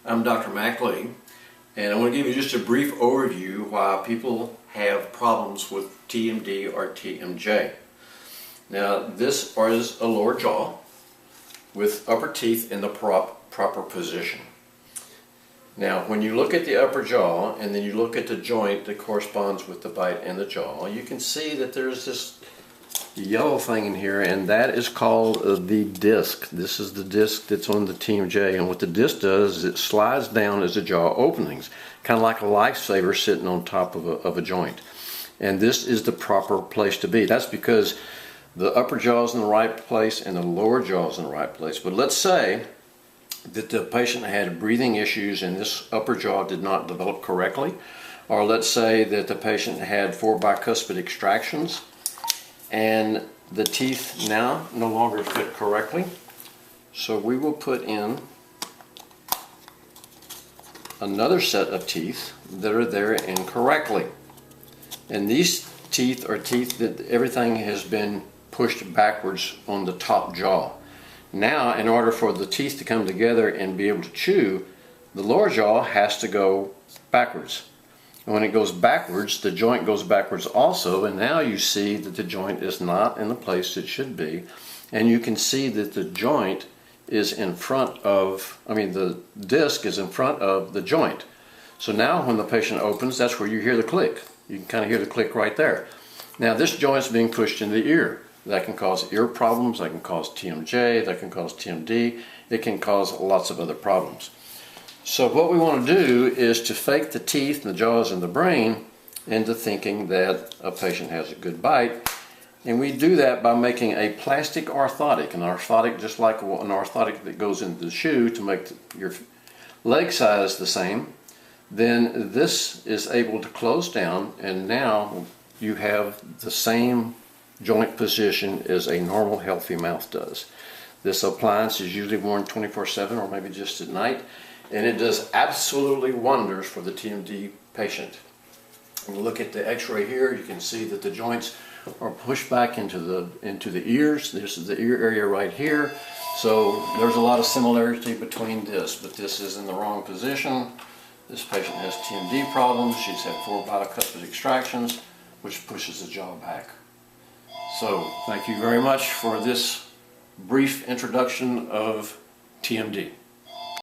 I'm Dr. Mackley, and I want to give you just a brief overview why people have problems with TMD or TMJ. Now, this is a lower jaw with upper teeth in the proper position. Now, when you look at the upper jaw and then you look at the joint that corresponds with the bite in the jaw, you can see that there's this yellow thing in here, and that is called the disc. This is the disc that's on the TMJ, and what the disc does is it slides down as the jaw openings, kind of like a lifesaver sitting on top of a joint. And this is the proper place to be. That's because the upper jaw is in the right place and the lower jaw is in the right place. But let's say that the patient had breathing issues and this upper jaw did not develop correctly, or let's say that the patient had 4 bicuspid extractions and the teeth now no longer fit correctly. So we will put in another set of teeth that are there incorrectly. And these teeth are teeth that everything has been pushed backwards on the top jaw. Now, in order for the teeth to come together and be able to chew, the lower jaw has to go backwards. And when it goes backwards, the joint goes backwards also, and now you see that the joint is not in the place it should be. And you can see that the joint is in front of, the disc is in front of the joint. So now when the patient opens, that's where you hear the click. You can kind of hear the click right there. Now this joint is being pushed into the ear. That can cause ear problems, that can cause TMJ, that can cause TMD, it can cause lots of other problems. So what we want to do is to fake the teeth and the jaws and the brain into thinking that a patient has a good bite. And we do that by making a plastic orthotic, an orthotic just like an orthotic that goes into the shoe to make your leg size the same. Then this is able to close down, and now you have the same joint position as a normal healthy mouth does. This appliance is usually worn 24/7 or maybe just at night, and it does absolutely wonders for the TMD patient. When you look at the x-ray here, you can see that the joints are pushed back into the ears. This is the ear area right here. So there's a lot of similarity between this, but this is in the wrong position. This patient has TMD problems. She's had 4 bicuspid extractions, which pushes the jaw back. So thank you very much for this brief introduction of TMD.